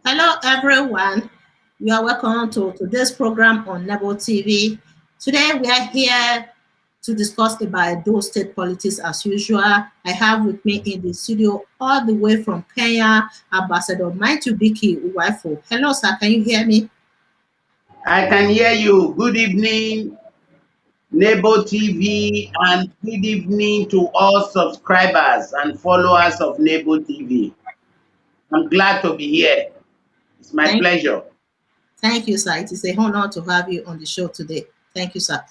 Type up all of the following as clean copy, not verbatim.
Hello, everyone. You are welcome to today's program on Nebo TV. Today, we are here to discuss about those state politics as usual. I have with me in the studio all the way from Kenya, Ambassador Mighty Biki Uwaifo. Hello, sir. Can you hear me? I can hear you. Good evening, Nebo TV, and good evening to all subscribers and followers of Nebo TV. I'm glad to be here. It's my Thank, pleasure. thank you, sir. It is a honor to have you on the show today. Thank you, sir.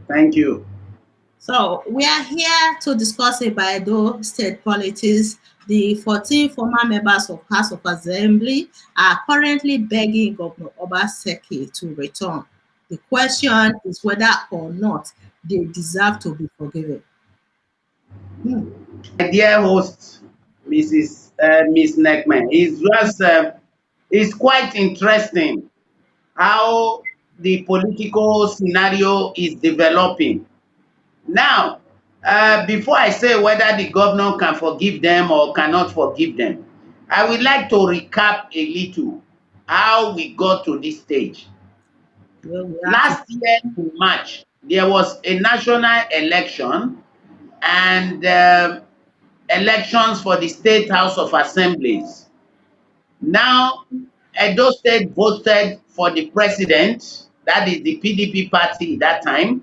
Thank you. So we are here to discuss about those state politics. The 14 former members of House of Assembly are currently begging Governor Obaseki to return. The question is whether or not they deserve to be forgiven. Hmm. My dear host, Miss Neckman, it's quite interesting how the political scenario is developing. Now, before I say whether the governor can forgive them or cannot forgive them, I would like to recap a little how we got to this stage. Well, we have to. Last year in March, there was a national election and elections for the State House of Assemblies. Now, Edo State voted for the president, that is the PDP party that time.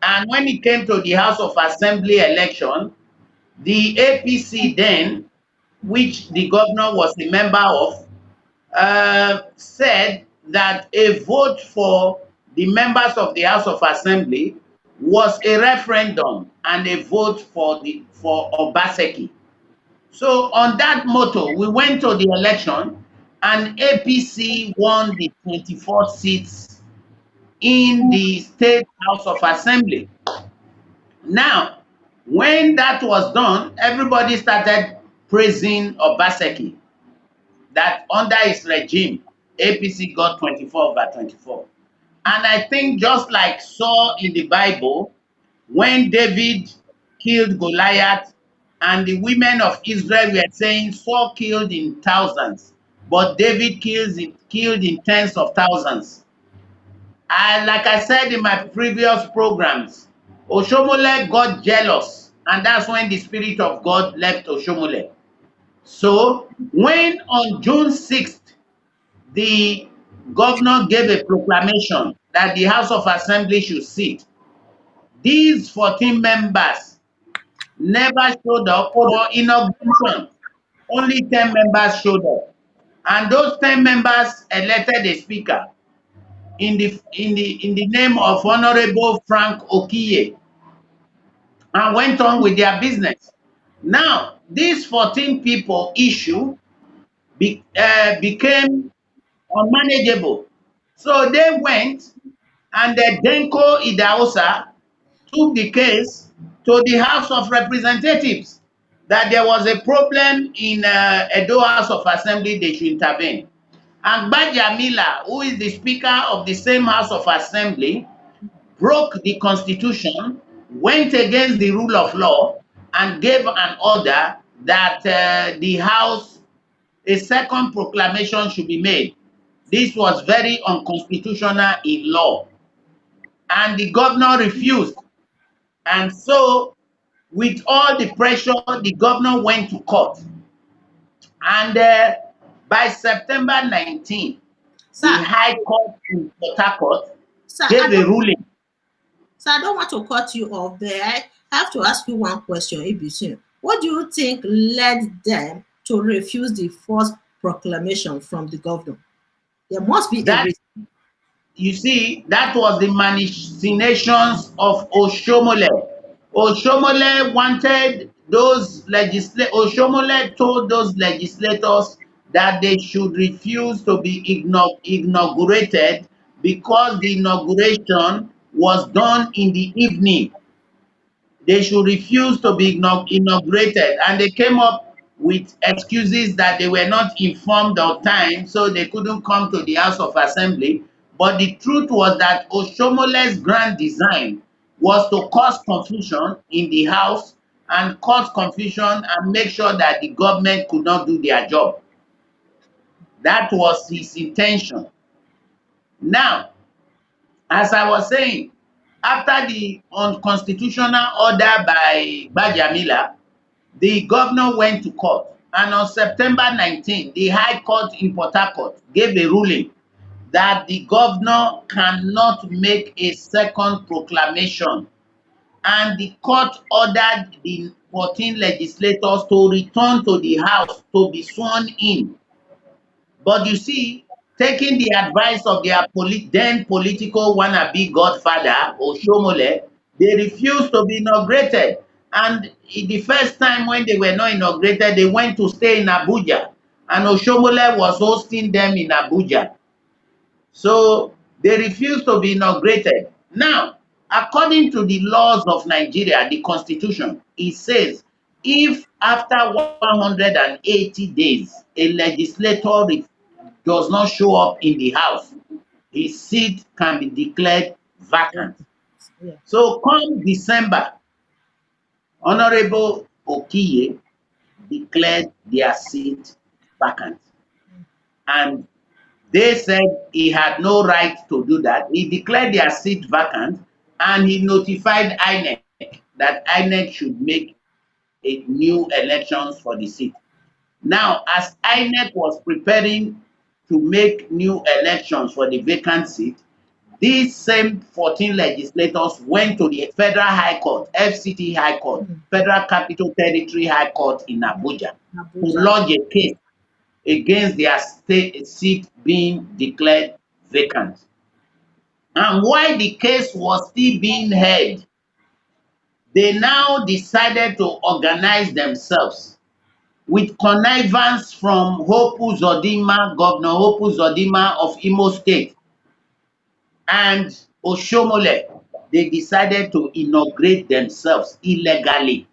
And when it came to the House of Assembly election, the APC then, which the governor was a member of, said that a vote for the members of the House of Assembly was a referendum and a vote for Obaseki. So on that motto, we went to the election and APC won the 24 seats in the State House of Assembly. Now, when that was done, everybody started praising Obaseki that under his regime, APC got 24/24. And I think just like Saul in the Bible, when David killed Goliath, and the women of Israel were saying Saul killed in thousands, but David killed in tens of thousands. And like I said in my previous programs, Oshomole got jealous, and that's when the Spirit of God left Oshomole. So, when on June 6th, the governor gave a proclamation that the House of Assembly should sit, these 14 members never showed up for inauguration. Only 10 members showed up. And those 10 members elected a speaker in the name of Honorable Frank Okiye and went on with their business. Now, this 14 people issue became unmanageable. So they went and the Denko Idaosa took the case to the House of Representatives that there was a problem in Edo House of Assembly, they should intervene. And Bajamila, who is the Speaker of the same House of Assembly, broke the Constitution, went against the rule of law, and gave an order that the House, a second proclamation should be made. This was very unconstitutional in law. And the governor refused. And so, with all the pressure, the governor went to court. And by September 19, the Sir, High Court in Port Harcourt sir, gave a ruling. I don't want to cut you off there. I have to ask you one question, ABC. What do you think led them to refuse the first proclamation from the governor? There must be a That, reason. you see, that was the machinations of Oshomole. Oshomole wanted Oshomole told those legislators that they should refuse to be inaugurated because the inauguration was done in the evening. They should refuse to be inaugurated, and they came up with excuses that they were not informed of time, so they couldn't come to the House of Assembly. But the truth was that Oshomole's grand design was to cause confusion in the House and cause confusion and make sure that the government could not do their job. That was his intention. Now, as I was saying, after the unconstitutional order by Bajamila, the governor went to court, and on September 19, the High Court in Port Harcourt gave a ruling that the governor cannot make a second proclamation, and the court ordered the 14 legislators to return to the house to be sworn in. But you see, taking the advice of their then political wannabe godfather, Oshomole, they refused to be inaugurated. And the first time when they were not inaugurated, they went to stay in Abuja. And Oshomole was hosting them in Abuja. So they refused to be inaugurated. Now, according to the laws of Nigeria, the constitution, it says if after 180 days a legislator does not show up in the house, his seat can be declared vacant. Yeah. So come December, Honorable Okiye declared their seat vacant. And they said he had no right to do that. He declared their seat vacant, and he notified INEC that INEC should make a new elections for the seat. Now, as INEC was preparing to make new elections for the vacant seat, these same 14 legislators went to the Federal High Court, FCT High Court, Federal Capital Territory High Court in Abuja, to lodge a case against their state seat being declared vacant. And while the case was still being heard, they now decided to organize themselves with connivance from Hope Uzodinma, Governor Hope Uzodinma of Imo State, and Oshomole. They decided to inaugurate themselves illegally.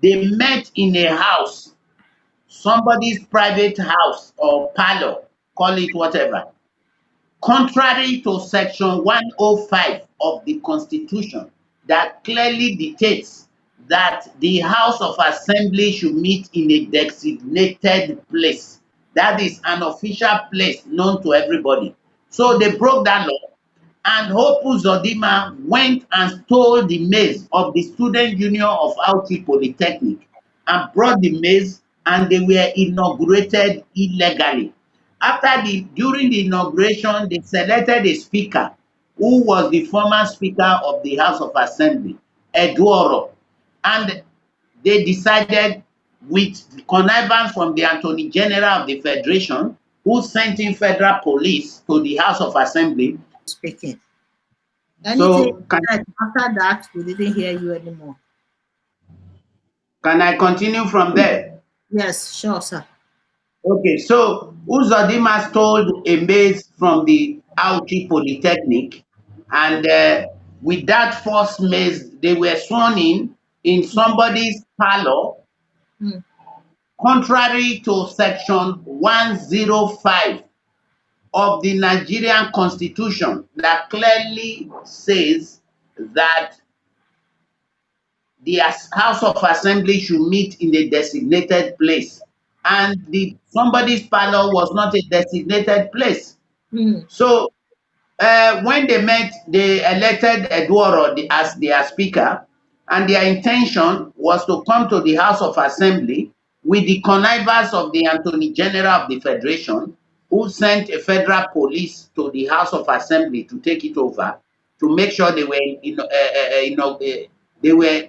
They met in a house, somebody's private house or parlor, call it whatever. Contrary to section 105 of the constitution that clearly dictates that the House of Assembly should meet in a designated place. That is an official place known to everybody. So they broke that law, and Hope Uzodinma went and stole the maize of the student union of Auchi Polytechnic and brought the maize, and they were inaugurated illegally. During the inauguration, they selected a speaker who was the former speaker of the House of Assembly, Eduoro, and they decided, with connivance from the Attorney General of the Federation, who sent in federal police to the House of Assembly. Speaking. So After that, we didn't hear you anymore. Can I continue from there? Yes, sure, sir. Okay, so Uzodinma stole a maize from the Auchi Polytechnic, and with that first maize, they were sworn in somebody's parlor, contrary to section 105 of the Nigerian Constitution that clearly says that the House of Assembly should meet in a designated place, and somebody's parlor was not a designated place. So when they met, they elected Eduoro as their speaker, and their intention was to come to the House of Assembly with the connivance of the Attorney General of the Federation, who sent a federal police to the House of Assembly to take it over, to make sure they were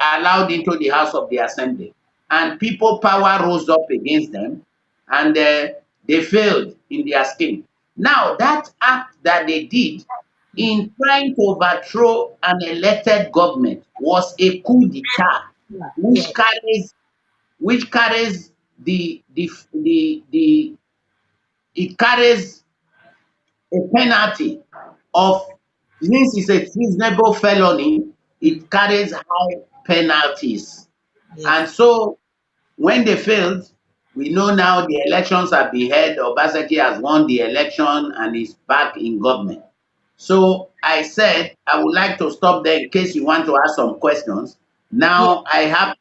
allowed into the House of the Assembly. And people power rose up against them, and they failed in their scheme. Now, that act that they did in trying to overthrow an elected government was a coup d'etat, which carries it carries a penalty of, since it's a treasonable felony, it carries high penalties. Yes. And so when they failed, we know now the elections have been held. Obaseki has won the election and is back in government. So I said I would like to stop there in case you want to ask some questions. Yeah. Now I have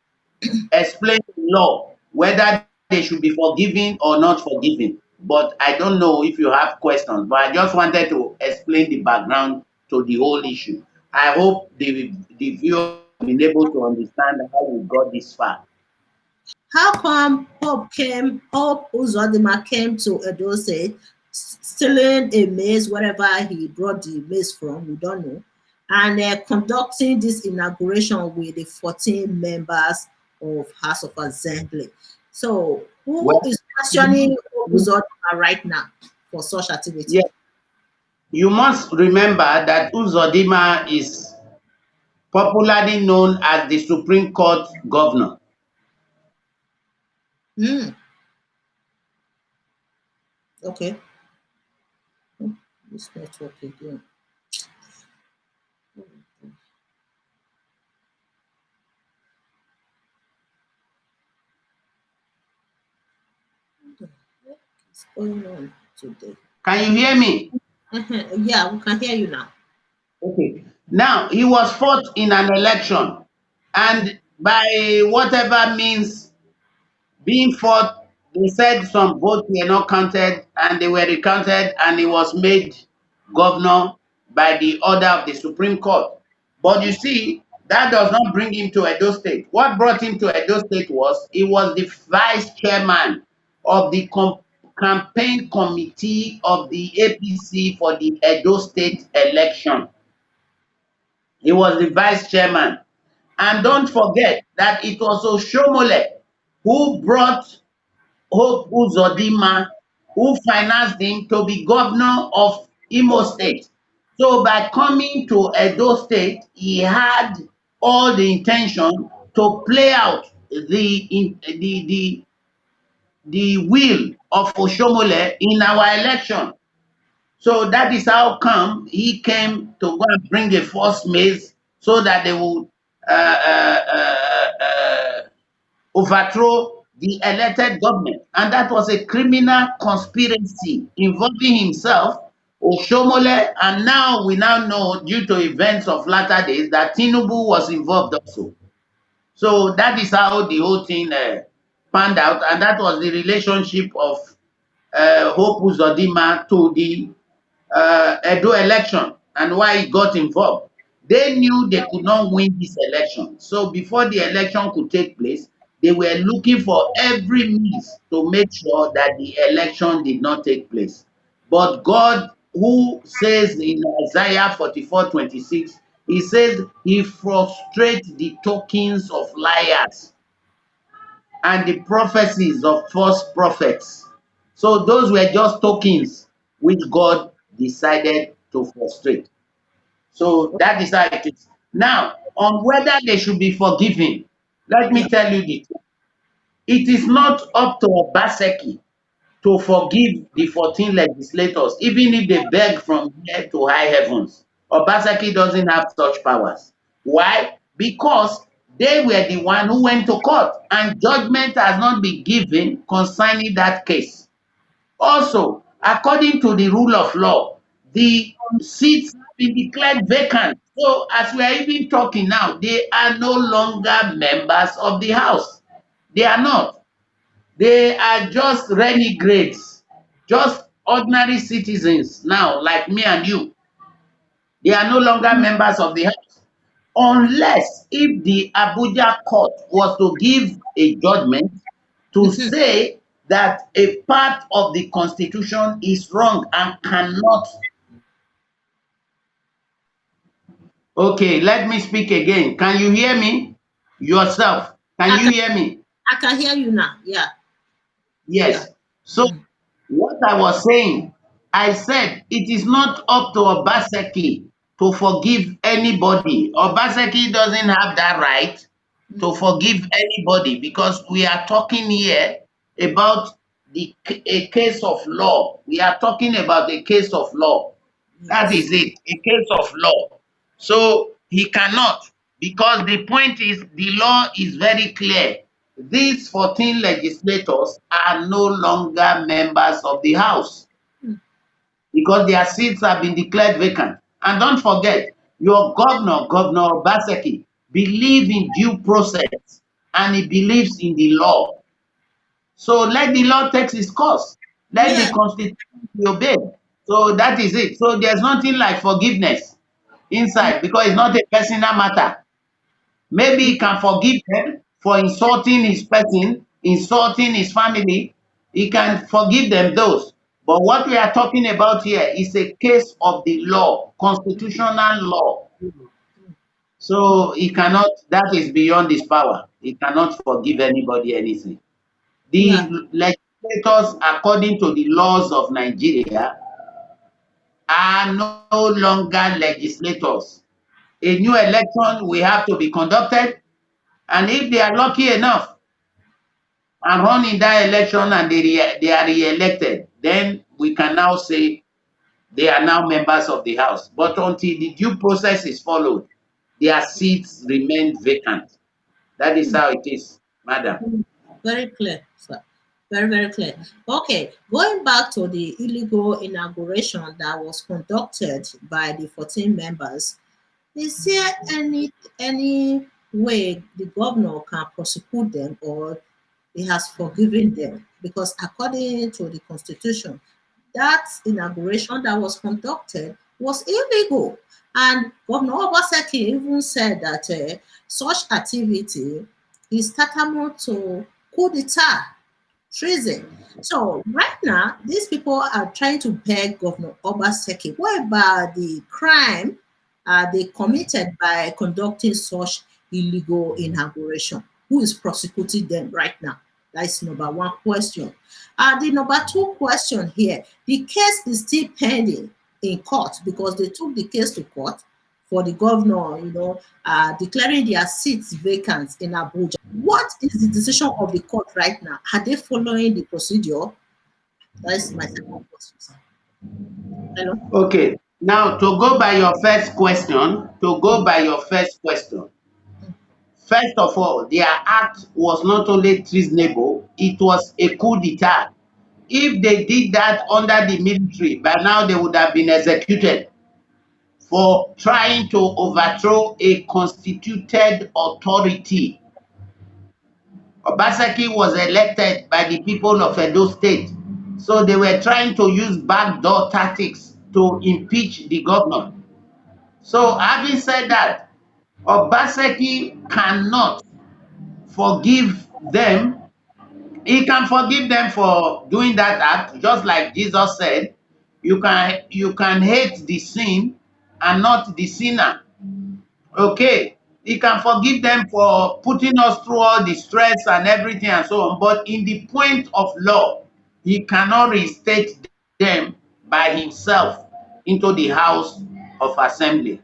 explain the law whether they should be forgiven or not forgiven. But I don't know if you have questions, but I just wanted to explain the background to the whole issue. I hope the viewers have been able to understand how we got this far. How come Hope Uzodinma came to Edo State, stealing a maize wherever he brought the maize from, we don't know, and conducting this inauguration with the 14 members of House of Assembly. So, who Well, is you, questioning Hope you, Uzodinma right now for such activity? yeah, you must remember that Uzodima is popularly known as the Supreme Court governor. Hmm. Okay. Hmm, this network again. What's going on today? Can you hear me? Yeah, we can hear you now. Okay. Now, he was fought in an election, and by whatever means being fought, they said some votes were not counted, and they were recounted, and he was made governor by the order of the Supreme Court. But you see, that does not bring him to Edo State. What brought him to Edo State was he was the vice chairman of the campaign committee of the APC for the Edo State election. He was the vice chairman. And don't forget that it was Oshomole who brought Hope Uzodinma, who financed him to be governor of Imo State. So by coming to Edo State, he had all the intention to play out the will of Oshomole in our election. So that is how come he came to go and bring a false maize so that they would uh, uh, uh, uh, overthrow the elected government. And that was a criminal conspiracy involving himself, Oshomole, and now we now know due to events of latter days that Tinubu was involved also. So that is how the whole thing panned out, and that was the relationship of Hope Uzodinma to the Edo election and why he got involved. They knew they could not win this election. So before the election could take place, they were looking for every means to make sure that the election did not take place. But God, who says in Isaiah 44:26, he says he frustrates the tokens of liars and the prophecies of false prophets. So those were just tokens which God decided to frustrate. So that is how it is. Now, on whether they should be forgiven, let Yeah. me tell you the truth. It is not up to Obaseki to forgive the 14 legislators, even if they beg from here to high heavens. Obaseki doesn't have such powers. Why? Because they were the one who went to court and judgment has not been given concerning that case. Also, according to the rule of law, the seats have been declared vacant. So as we are even talking now, they are no longer members of the house. They are not. They are just renegades, just ordinary citizens now, like me and you. They are no longer members of the house. Unless if the Abuja court was to give a judgment to Mhm. say that a part of the constitution is wrong and cannot. Okay, let me speak again. Can you hear me? Yourself. Can I you can hear me? I can hear you now. Yeah. Yeah. Yes. So Mm. what I was saying, I said it is not up to Obaseki to forgive anybody. Obaseki doesn't have that right to forgive anybody because we are talking here about a case of law. We are talking about a case of law. That Yes. is it, a case of law. So he cannot, because the point is the law is very clear. These 14 legislators are no longer members of the House Mm. because their seats have been declared vacant. And don't forget, your governor, Governor Obaseki, believe in due process and he believes in the law. So let the law take its course. Let the Yeah, constitution be obeyed. So that is it. So there's nothing like forgiveness inside because it's not a personal matter. Maybe he can forgive them for insulting his person, insulting his family. He can forgive them those. But what we are talking about here is a case of the law, constitutional law. So he cannot, that is beyond his power. He cannot forgive anybody anything. yeah, The legislators, according to the laws of Nigeria, are no longer legislators. A new election will have to be conducted, and if they are lucky enough and run in that election and they are re-elected, then we can now say they are now members of the House. But until the due process is followed, their seats remain vacant. That is how it is, madam. very clear, sir. Very, very clear. Okay, going back to the illegal inauguration that was conducted by the 14 members, is there any way the governor can prosecute them or he has forgiven them? Because according to the constitution, that inauguration that was conducted was illegal. And Governor Obaseki even said that such activity is tantamount to coup d'etat, treason. So right now, these people are trying to beg Governor Obaseki, what about the crime they committed by conducting such illegal inauguration? Who is prosecuting them right now? That's number one question. The number two question here, the case is still pending in court because they took the case to court for the governor, declaring their seats vacant in Abuja. What is the decision of the court right now? Are they following the procedure? That's my second question, sir. Hello? Okay. Now, to go by your first question, first of all, their act was not only treasonable, it was a coup d'etat. If they did that under the military, by now they would have been executed for trying to overthrow a constituted authority. Obaseki was elected by the people of Edo State. So they were trying to use backdoor tactics to impeach the governor. So having said that, Obaseki cannot forgive them. He can forgive them for doing that act, just like Jesus said, you can hate the sin and not the sinner. Okay, he can forgive them for putting us through all the stress and everything and so on, but in the point of law, he cannot reinstate them by himself into the house of assembly.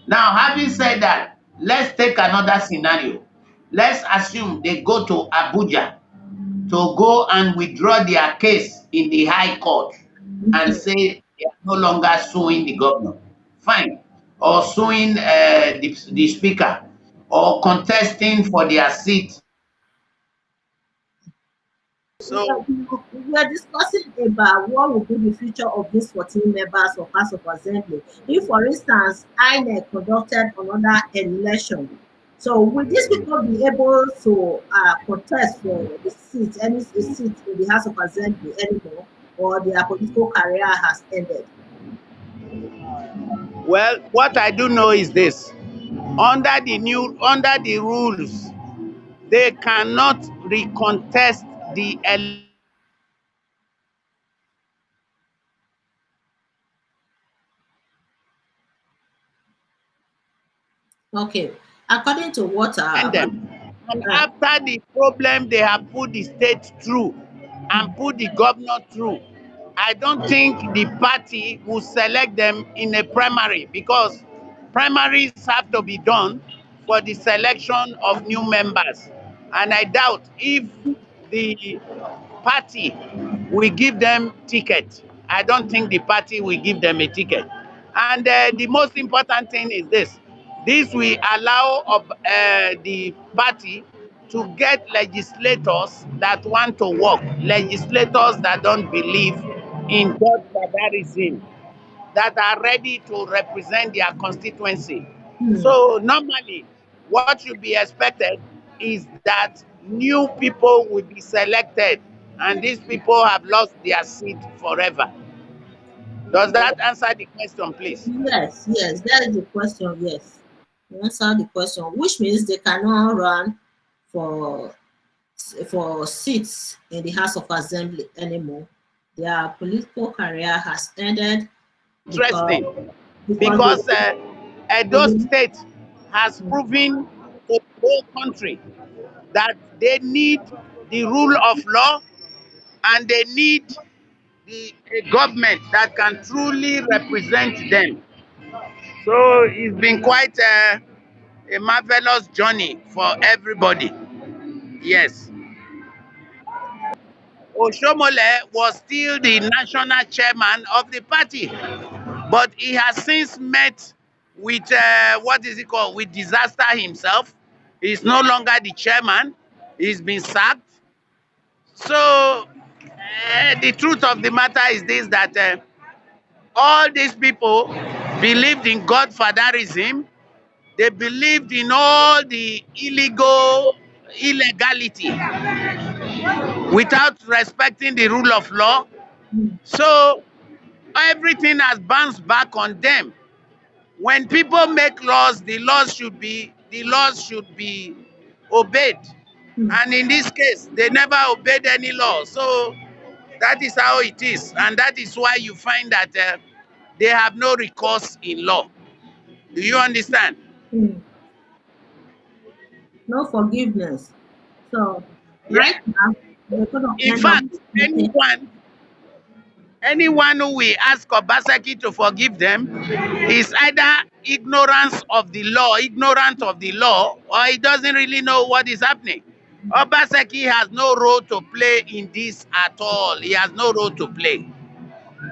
Now, having said that, let's take another scenario. Let's assume they go to Abuja to go and withdraw their case in the High Court and Okay. say they are no longer suing the governor. Fine. Or suing the speaker or contesting for their seat. We So, are, we are discussing about what will be the future of these 14 members of House of Assembly. If, for instance, INEC conducted another election, so will these people be able to contest for the seat, any seat in the House of Assembly anymore, or their political career has ended? well, what I do know is this. Under the rules, they cannot recontest the election Okay, according to what them. And uh, after the problem they have put the state through and put the governor through, I don't think the party will select them in a primary because primaries have to be done for the selection of new members. And I doubt if the party will give them ticket. I don't think the party will give them a ticket. And the most important thing is this. This will allow the party to get legislators that want to work, legislators that don't believe in God barbarism, that are ready to represent their constituency. hmm, So normally, what should be expected is that new people will be selected, and these people have lost their seat forever. Does that answer the question, please? Yes, yes, that is the question. Yes, you answer the question, which means they cannot run for seats in the House of Assembly anymore. Their political career has ended because Interesting, because because they Edo will- State has proven to the whole country that they need the rule of law, and they need a government that can truly represent them. So it's been quite a marvelous journey for everybody. Yes. Oshomole was still the national chairman of the party, but he has since met with what is it called, with disaster himself. He's no longer the chairman. He's been sacked. So the truth of the matter is this: that all these people believed in Godfatherism. They believed in all the illegality without respecting the rule of law. Mm, So everything has bounced back on them. When people make laws, the laws should be obeyed. mm, And in this case, they never obeyed any law. So that is how it is, and that is why you find that they have no recourse in law. Do you understand? mm. No forgiveness. So Yeah. right now they're gonna In end up fact, with anyone who will ask Obaseki to forgive them is either ignorant of the law, or he doesn't really know what is happening. Obaseki has no role to play in this at all. He has no role to play,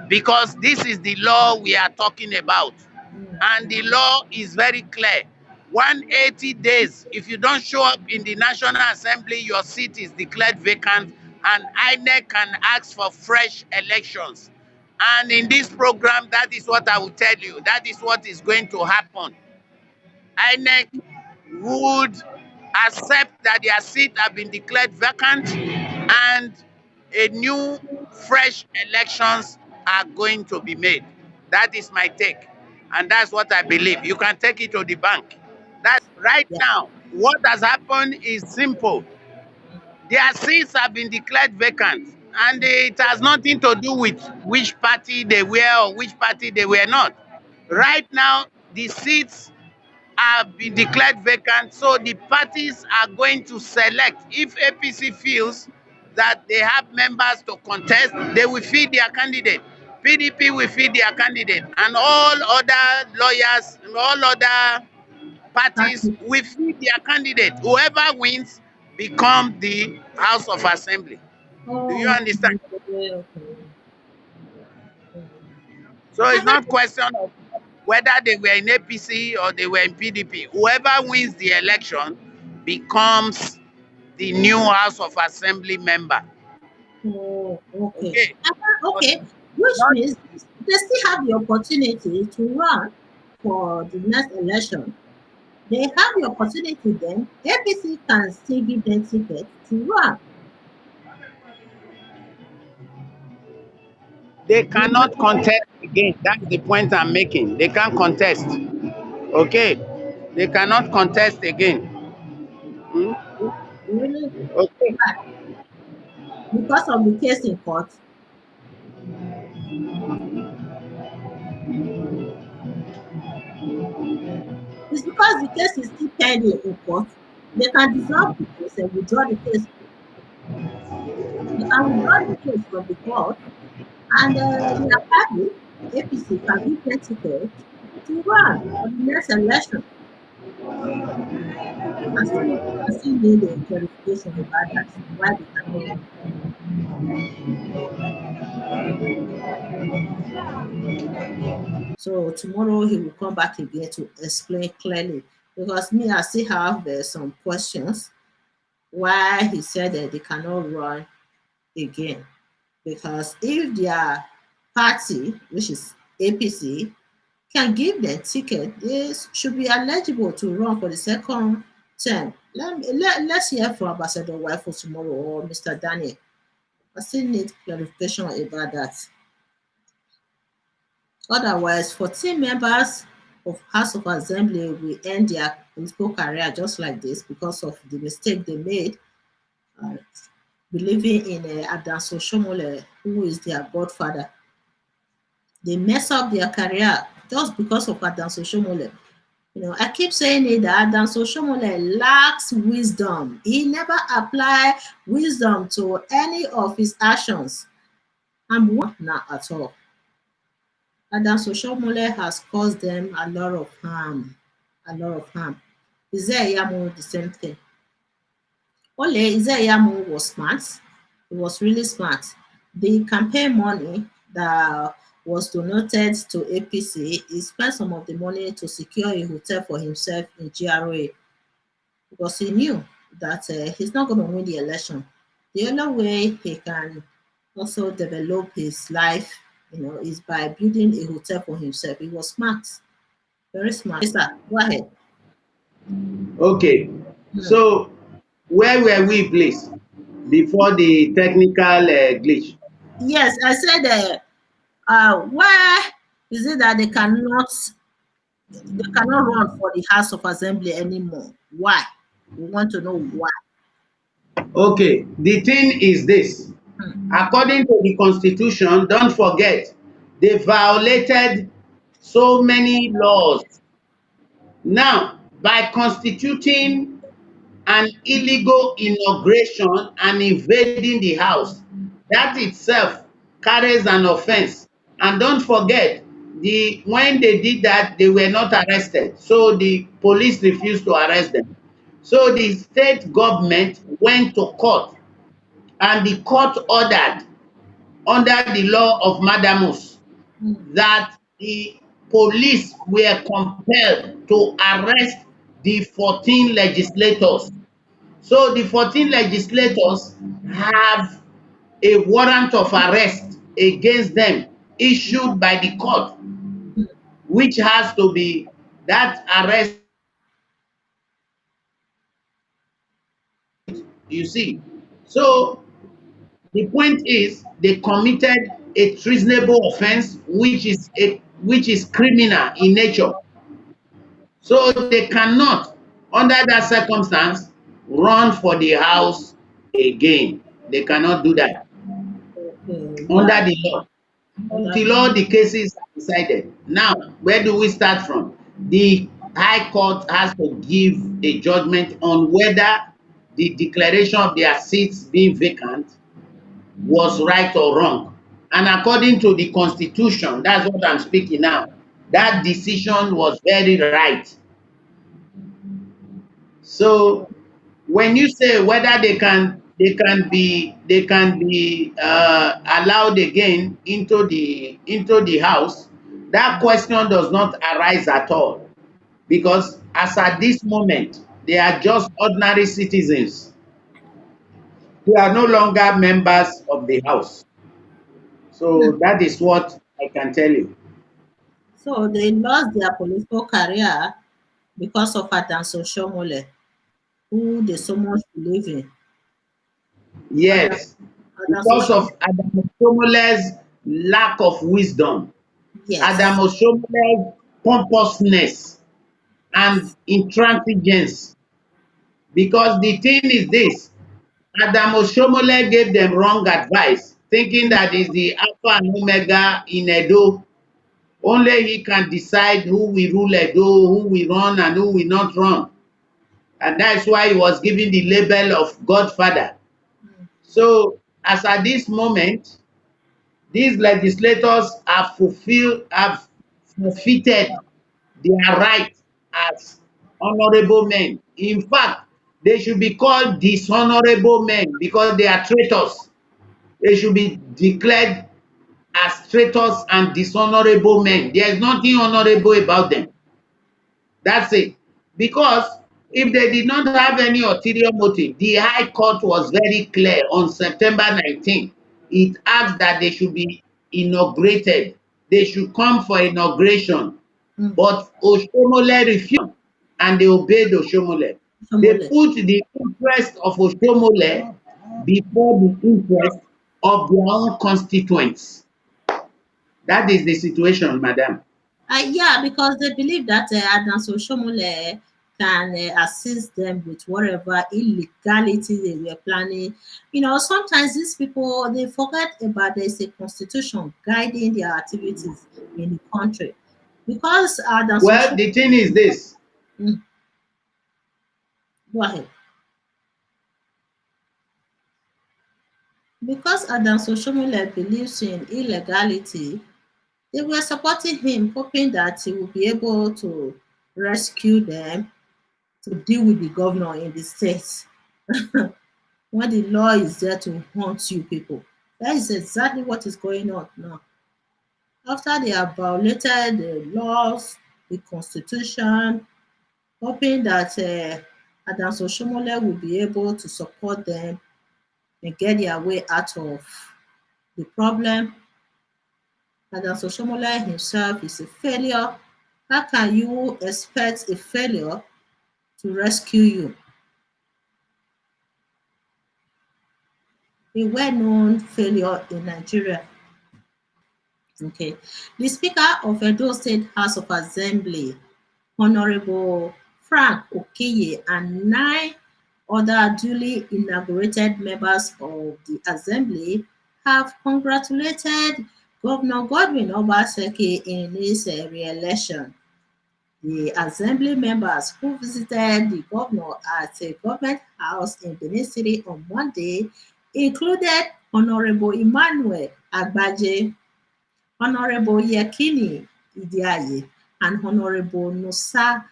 because this is the law we are talking about. mm, And the law is very clear. 180 days, if you don't show up in the National Assembly, your seat is declared vacant, and INEC can ask for fresh elections. And in this program, that is what I will tell you. That is what is going to happen. INEC would accept that their seat have been declared vacant, and a new, fresh elections are going to be made. That is my take. And that's what I believe. You can take it to the bank. That's right yeah. now. What has happened is simple. Their seats have been declared vacant, and it has nothing to do with which party they were or which party they were not. Right now, the seats have been declared vacant, so the parties are going to select. If APC feels that they have members to contest, they will feed their candidate. PDP will feed their candidate, and all other lawyers, all other That's parties it. will feed their candidate. Whoever wins become the House of Assembly. Do you Oh, understand? okay, okay. Mm. So I it's heard not question of whether they were in APC or they were in PDP. Whoever wins the election becomes the new House of Assembly member. oh, okay. Okay. I heard, But okay, which not means they still have the opportunity to run for the next election. They have the opportunity then. APC can still give them tickets to run. they They might, cannot contest again. That's the point I'm making. They can't contest. Okay. They cannot contest again. Hmm? really, Okay. why? Because of the case in court. It's because the case is still pending in court. They can dissolve the case and withdraw the case. They can withdraw the case from the court, and their party, APC, can give them ticket to run for the next election. I still need a clarification about that. Why they cannot run. So tomorrow he will come back again to explain clearly. Because me, I still have some questions why he said that they cannot run again. Because if their party, which is APC, can give them ticket, they should be eligible to run for the second term. Let's hear from Ambassador Wifo tomorrow or Mr. Daniel. I still need clarification about that. Otherwise, 14 members of House of Assembly will end their political career just like this because of the mistake they made, uh, believing in Adanso Shomole, who is their godfather. They mess up their career just because of Adanso Shomole. I keep saying it that Adanso Shomole lacks wisdom. He never applied wisdom to any of his actions. And not at all. Adam Soshomole has caused them a lot of harm. A lot of harm. Izeyamu, the same thing. Ole Izeyamu was smart. He was really smart. The campaign money that was donated to APC, he spent some of the money to secure a hotel for himself in GRA because he knew that he's not going to win the election. The only way he can also develop his life, is by building a hotel for himself. He was smart, very smart. Yes, sir. Go ahead. Okay. Hmm. So where were we please before the technical glitch? Yes, I said, why is it that they cannot run for the House of Assembly anymore? Why? We want to know why. Okay, the thing is this. Hmm. According to the constitution, don't forget, they violated so many laws. Now, by constituting an illegal inauguration and invading the house, that itself carries an offense. And don't forget, when they did that, they were not arrested. So the police refused to arrest them. So the state government went to court, and the court ordered, under the law of Madamus, Hmm. that the police were compelled to arrest the 14 legislators. So the 14 legislators have a warrant of arrest against them issued by the court, which has to be, that arrest has to be you see. So the point is they committed a treasonable offense which is criminal in nature. So they cannot, under that circumstance, run for the house again. They cannot do that Okay, under why? the law Under until all the cases are decided. Now, where do we start from? The High Court has to give a judgment on whether the declaration of their seats being vacant was right or wrong. And according to the constitution, that's what I'm speaking now, that decision was very right. So when you say whether they can be allowed again into the house, that question does not arise at all, because as at this moment they are just ordinary citizens. They are no longer members of the house. So that is what I can tell you. So they lost their political career because of Adanso Shomole, who they so much believe in. Adam, Yes, Adanso because Shomole, of Adam Oshomole's lack of wisdom, Adam yes. Oshomole's pompousness and intransigence. Because the thing is this, Adam Oshomole gave them wrong advice, thinking that is the Alpha and Omega in Edo. Only he can decide who will rule Edo, who will run and who will not run. And that's why he was given the label of Godfather. So, as at this moment, these legislators have forfeited their right as honorable men. In fact, they should be called dishonorable men because they are traitors. They should be declared as traitors and dishonorable men. There is nothing honorable about them. That's it. Because if they did not have any ulterior motive, the High Court was very clear on September 19th. It asked that they should be inaugurated. They should come for inauguration. But Oshomole refused and they obeyed Oshomole. They Famole. put the interest of Oshomole before the interest of their own constituents. That is the situation, madam. Yeah, because they believe that Adams Oshomole can assist them with whatever illegality they were planning. You know, sometimes these people they forget about there's a constitution guiding their activities in the country. Because Adams Well, Oshomole, the thing is this. mm, go ahead. Because Adams Oshomole believes in illegality, they were supporting him, hoping that he will be able to rescue them to deal with the governor in the state when the law is there to hunt you people. That is exactly what is going on now. After they have violated the laws, the constitution, hoping that Adams Oshomole will be able to support them and get their way out of the problem. Adams Oshomole himself is a failure. How can you expect a failure to rescue you? A well-known failure in Nigeria. Okay. The Speaker of Edo State House of Assembly, Honorable Frank Okeye, and 9 other duly inaugurated members of the Assembly have congratulated Governor Godwin Obaseki in his re-election. The Assembly members who visited the governor at a government house in Benin City on Monday included Honorable Emmanuel Agbaje, Honorable Yekini Idiaye, and Honorable Nusa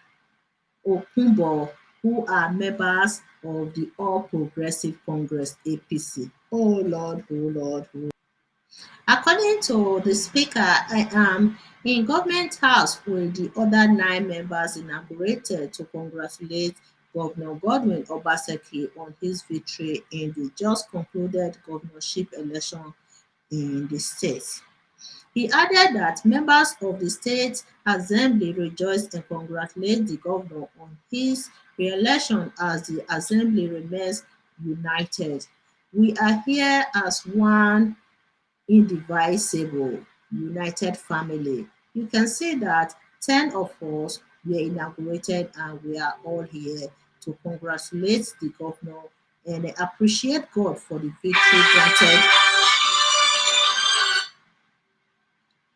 Okunbo, who are members of the All Progressive Congress (APC). Oh Lord, oh Lord, oh. According to the Speaker, I am in Government House with the other 9 members inaugurated to congratulate Governor Godwin Obaseki on his victory in the just concluded governorship election in the state. He added that members of the State Assembly rejoiced and congratulate the governor on his re-election as the Assembly remains united. We are here as one indivisible, united family. You can see that 10 of us were inaugurated and we are all here to congratulate the governor and appreciate God for the victory granted.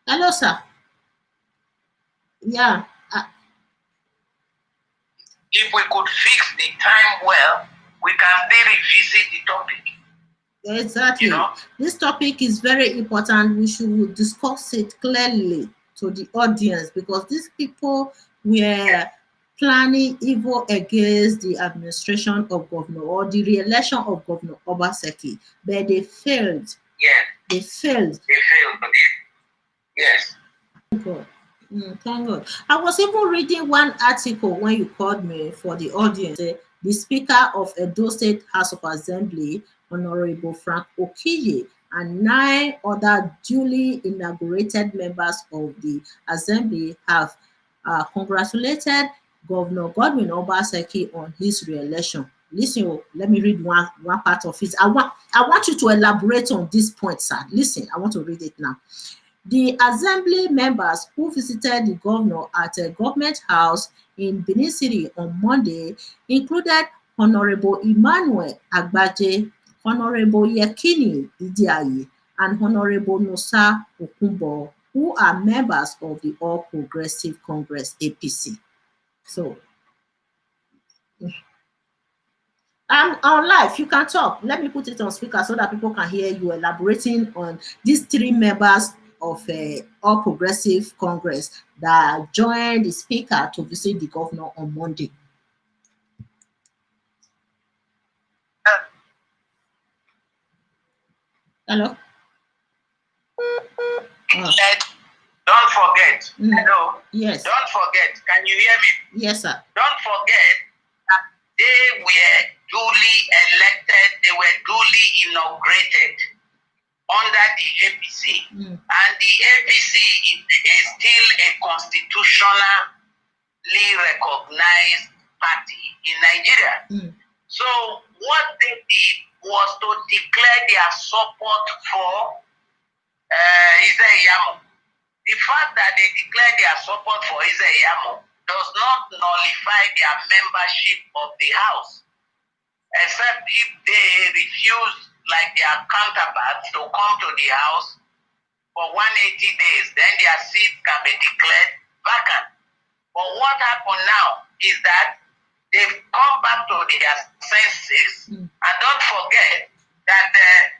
Hello, sir. Yeah, if we could fix the time well, we can then revisit the topic. exactly. You know? This topic is very important. We should discuss it clearly to the audience because these people were planning evil against the administration of Governor or the re-election of Governor Obaseki, but they failed. Yes. They failed. They failed. Yes. Thank God. Thank God. I was even reading one article when you called me for the audience. The Speaker of Edo State House of Assembly, Honorable Frank Okeye, and 9 other duly inaugurated members of the Assembly have congratulated Governor Godwin Obaseki on his re-election. Listen, let me read one part of it. I want you to elaborate on this point, sir. Listen, I want to read it now. The Assembly members who visited the governor at a government house in Benin City on Monday included Honorable Emmanuel Agbaje, Honorable Yekini Idiaye, and Honorable Nusa Okunbo, who are members of the All Progressive Congress (APC). So, I'm on live. You can talk. Let me put it on speaker so that people can hear you elaborating on these 3 members of All Progressive Congress that joined the speaker to visit the governor on Monday. Hello? Don't forget. Hello? Yes. Don't forget. Can you hear me? Yes, sir. Don't forget that they were duly elected, they were duly inaugurated under the APC. And the APC is still a constitutionally recognized party in Nigeria. So what they did was to declare their support for Isaiah. The fact that they declared their support for Isaiah does not nullify their membership of the House, except if they refuse, like their counterparts, to come to the House for 180 days, then their seat can be declared vacant. But what happened now is that they've come back to their senses, and don't forget that the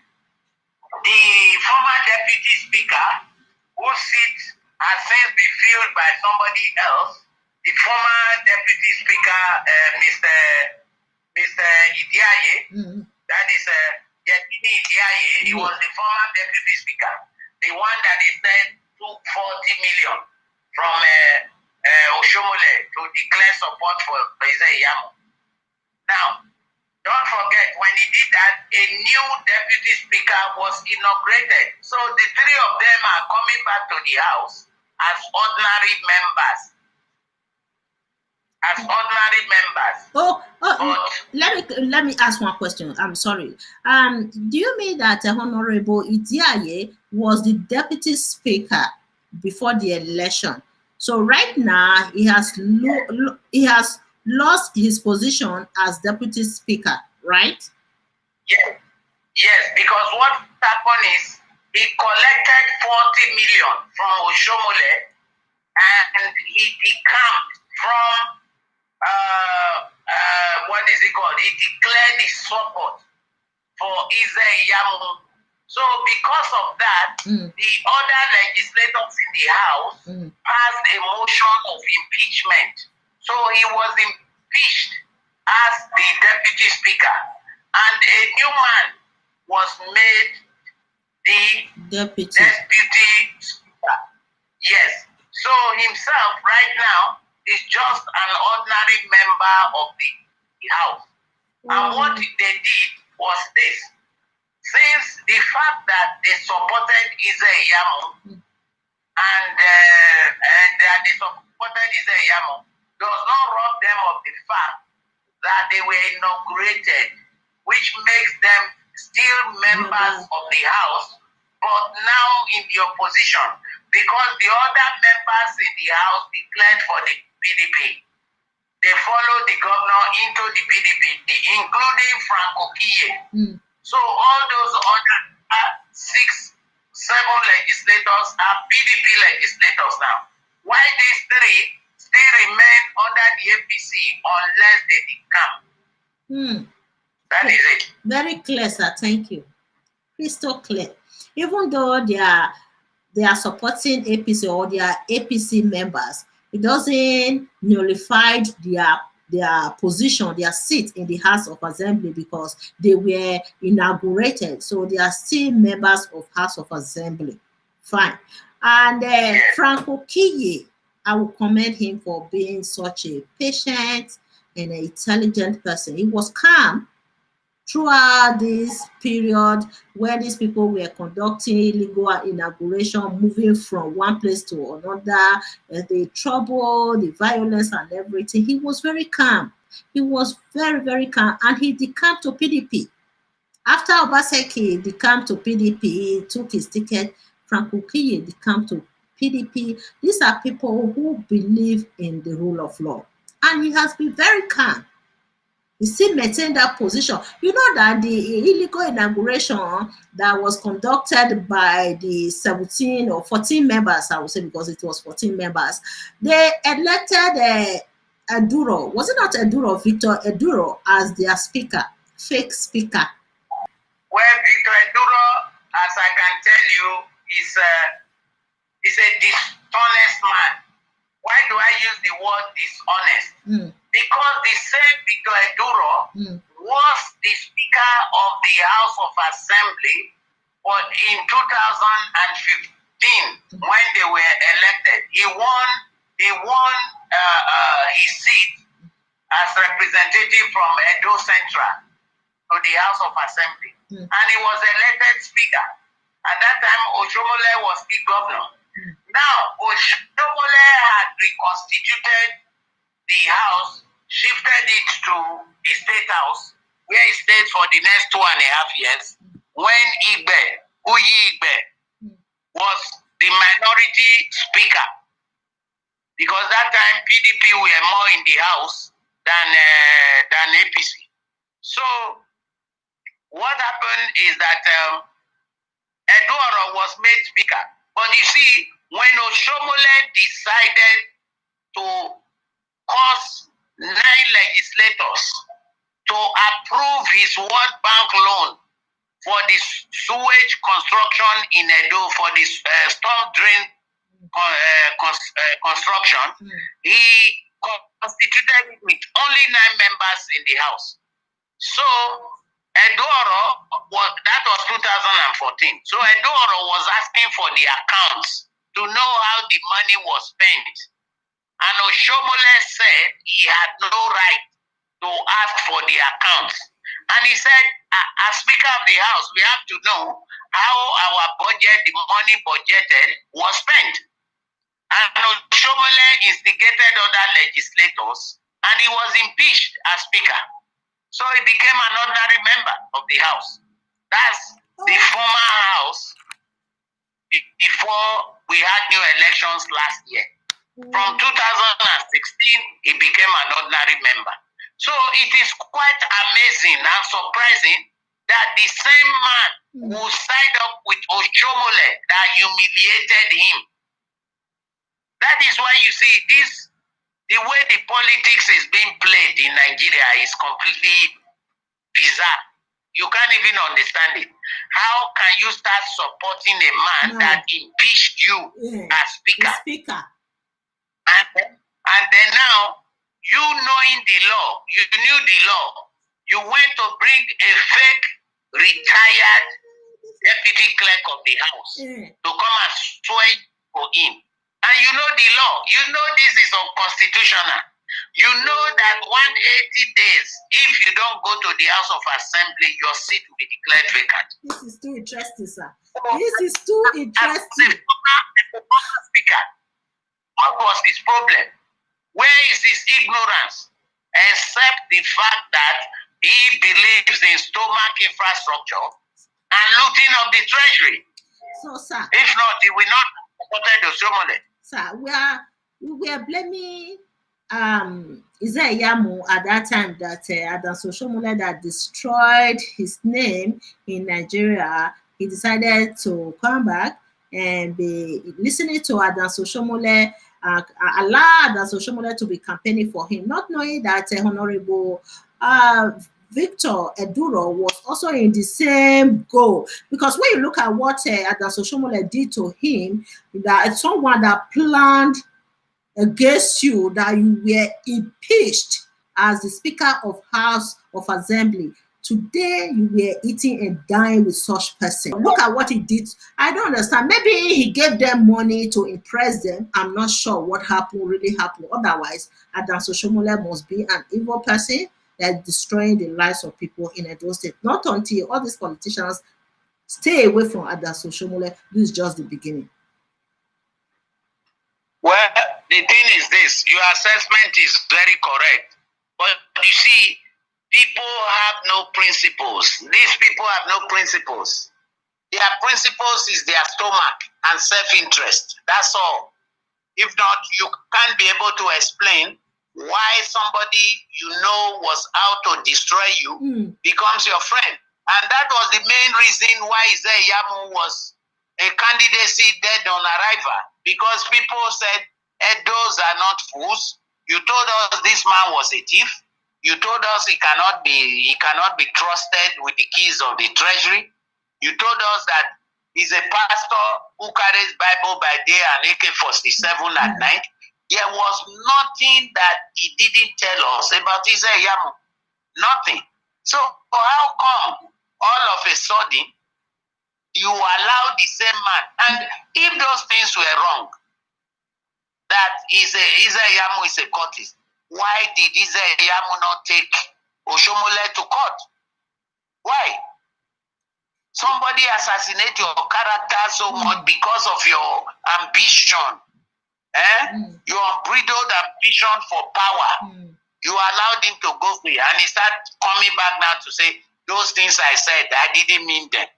former deputy speaker, whose seat has since been filled by somebody else, the former deputy speaker, Mr. Idiaye, that is Yetini Idiaye, he was the former deputy speaker, the one that they said took 40 million from Oshomole to declare support for Isaiah. Now, don't forget, when he did that, a new deputy speaker was inaugurated. So the three of them are coming back to the House as ordinary members. Let me ask one question. I'm sorry. Do you mean that Honorable Idiaye was the deputy speaker before the election? So right now he has lost his position as deputy speaker, right? Yes, because what happened is he collected 40 million from Oshomole and he decamped from what is it called? He declared his support for Isaiah. So because of that, the other legislators in the House passed a motion of impeachment. So he was impeached as the deputy speaker, and a new man was made the deputy speaker. Yes. So himself right now is just an ordinary member of the House. And what they did was this. Since the fact that they supported Isaiah and that they supported Isaiah does not rob them of the fact that they were inaugurated, which makes them still members of the House, but now in the opposition, because the other members in the House declared for the PDP. They followed the governor into the PDP, including Franco Kiye. So all those other 6, 7 legislators are PDP legislators now. Why these 3 still remain under the APC unless they decamp? That is it. Very clear, sir. Thank you. Crystal clear. Even though they are supporting APC or they are APC members, it doesn't nullify their position, their seat in the House of Assembly, because they were inaugurated. So they are still members of House of Assembly. Fine. And Franco Kiye, I will commend him for being such a patient and an intelligent person. He was calm throughout this period when these people were conducting illegal inauguration, moving from one place to another, the trouble, the violence and everything. He was very calm. He was very, very calm, and he decamped to PDP. After Obaseki decamped to PDP, he took his ticket. Franco Kiye decamped to PDP. These are people who believe in the rule of law, and he has been very calm. He still maintained that position. You know that the illegal inauguration that was conducted by the 17 or 14 members, I would say, because it was 14 members, they elected Eduro. Was it not Eduro, Victor Eduro, as their speaker, fake speaker? Well, Victor Eduro, as I can tell you, is a dishonest man. Why do I use the word dishonest? Because the same Victor Eduro was the Speaker of the House of Assembly in 2015 when they were elected. He won his seat as representative from Edo Central to the House of Assembly. And he was elected Speaker. At that time, Oshomole was still governor. Now, Oshomole had reconstituted the house, shifted it to the state house, where he stayed for the next 2.5 years, when Uyi Igbe, was the minority speaker. Because that time, PDP were more in the house than APC. So, what happened is that Eduoro was made speaker. But you see, when Oshomole decided to cause 9 legislators to approve his World Bank loan for the sewage construction in Edo, for the storm drain construction, he constituted it with only 9 members in the House. So, Eduoro, that was 2014. So, Eduoro was asking for the accounts to know how the money was spent. And Oshomole said he had no right to ask for the accounts. And he said, as Speaker of the House, we have to know how our budget, the money budgeted, was spent. And Oshomole instigated other legislators, and he was impeached as Speaker. So he became an ordinary member of the House. That's the former House before we had new elections last year. From 2016, he became an ordinary member. So it is quite amazing and surprising that the same man who sided up with Oshomole that humiliated him. That is why you see this, the way the politics is being played in Nigeria is completely bizarre. You can't even understand it. How can you start supporting a man that impeached you as speaker? And then now, you knowing the law, you knew the law, you went to bring a fake retired deputy clerk of the House to come and swear for him. And you know the law. You know this is unconstitutional. You know that 180 days, if you don't go to the House of Assembly, your seat will be declared vacant. This is too interesting, sir. This is too interesting. Speaker, what was his problem? Where is his ignorance? Except the fact that he believes in stomach infrastructure and looting of the treasury. So, sir, if not, he will not support the Somali. Sir, we were blaming Yamu at that time that Adams Oshomole that destroyed his name in Nigeria. He decided to come back and be listening to Adams Oshomole, allow Adams Oshomole to be campaigning for him, not knowing that Honorable Victor Eduro was also in the same goal. Because when you look at what Adams Oshomole did to him, that someone that planned against you, that you were impeached as the Speaker of House of Assembly. Today, you were eating and dying with such person. Look at what he did. I don't understand. Maybe he gave them money to impress them. I'm not sure what really happened. Otherwise, Adams Oshomole must be an evil person that's destroying the lives of people in Edo State. Not until all these politicians stay away from Adams Oshomole. This is just the beginning. Well, the thing is this, your assessment is very correct. But you see, people have no principles. These people have no principles. Their principles is their stomach and self-interest. That's all. If not, you can't be able to explain why somebody you know was out to destroy you becomes your friend. And that was the main reason why Yamu was a candidacy dead on arrival. Because people said, Edos are not fools. You told us this man was a thief. You told us he cannot be trusted with the keys of the treasury. You told us that he's a pastor who carries Bible by day and AK-47 at night. There was nothing that he didn't tell us about Yamu. Nothing. So how come all of a sudden you allow the same man? And if those things were wrong, that Yamu is a cultist, why did Yamu not take Oshomole to court? Why? Somebody assassinate your character so much because of your ambition. Your unbridled ambition for power. You allowed him to go free, and he started coming back now to say, those things I said, I didn't mean them.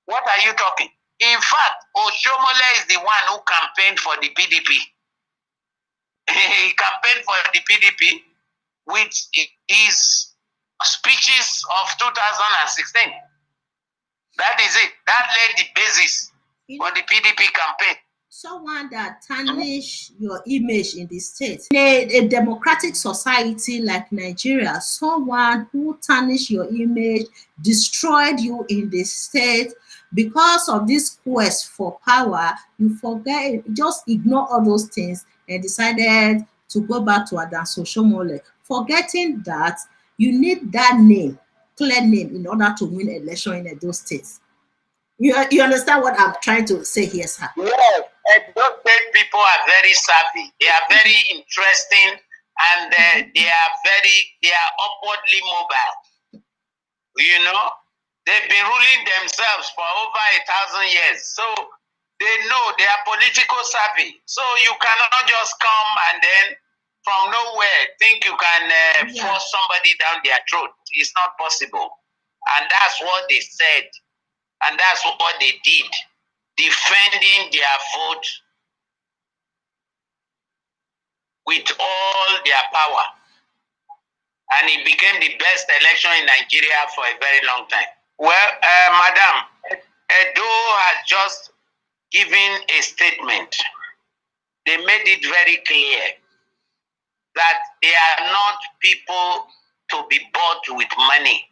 What are you talking? In fact, Oshomole is the one who campaigned for the PDP. He campaigned for the PDP with his speeches of 2016. That is it. That laid the basis for the PDP campaign. Someone that tarnish your image in the state. In a democratic society like Nigeria, someone who tarnish your image, destroyed you in the state because of this quest for power, you forget, just ignore all those things and decided to go back to Adanso Shomole, forgetting that you need that name, clear name, in order to win election in those states. You understand what I'm trying to say here, sir? Yes, and those state people are very savvy. They are very interesting, and they are upwardly mobile. You know, they've been ruling themselves for over 1,000 years, so they know they are political savvy. So you cannot just come and then from nowhere think you can force somebody down their throat. It's not possible, and that's what they said. And that's what they did, defending their vote with all their power. And it became the best election in Nigeria for a very long time. Well, Madam, Edo has just given a statement. They made it very clear that they are not people to be bought with money.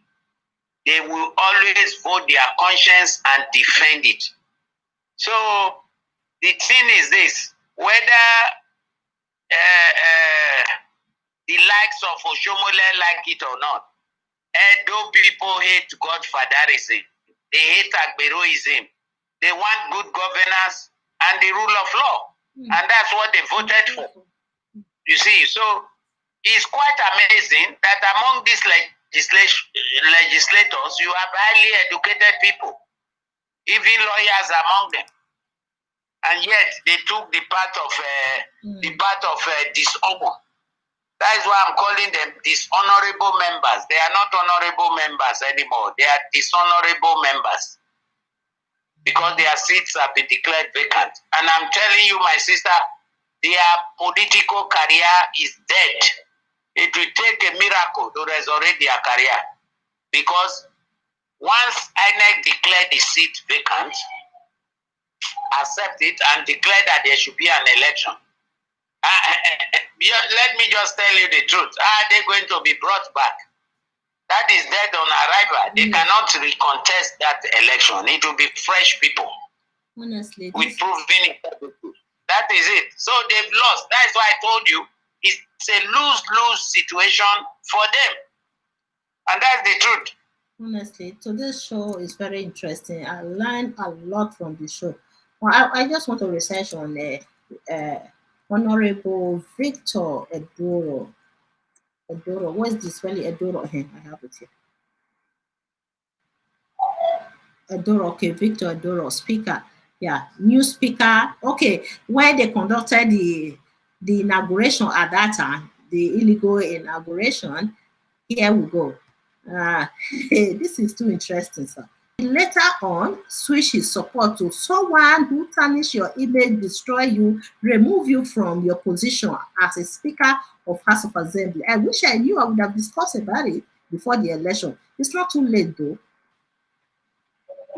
They will always vote their conscience and defend it. So the thing is this, whether the likes of Oshomole like it or not, Edo people hate godfatherism. They hate Agberoism. They want good governance and the rule of law. And that's what they voted for. You see, so it's quite amazing that among these legislators, you have highly educated people, even lawyers among them, and yet they took the path of dishonor. That is why I'm calling them dishonorable members. They are not honorable members anymore. They are dishonorable members because their seats have been declared vacant. And I'm telling you, my sister, their political career is dead. It will take a miracle to resurrect their career, because once INEC declared the seat vacant, accept it and declare that there should be an election. Let me just tell you the truth. Are they going to be brought back? That is dead on arrival. They cannot recontest that election. It will be fresh people. Honestly, with proven integrity. That is it. So they've lost. That's why I told you it's a lose-lose situation for them. And that's the truth. Honestly, today's show is very interesting. I learned a lot from the show. Well, I just want to research on Honorable Victor Edoro. Edoro, what is this? Really, Edoro. I have it here. Edoro, okay, Victor Edoro, speaker. Yeah, new speaker. Okay, where they conducted the inauguration at that time, the illegal inauguration. Here we go. This is too interesting, sir. Later on, switch his support to someone who tarnish your image, destroy you, remove you from your position as a Speaker of House of Assembly. I wish I knew. I would have discussed about it before the election. It's not too late, though.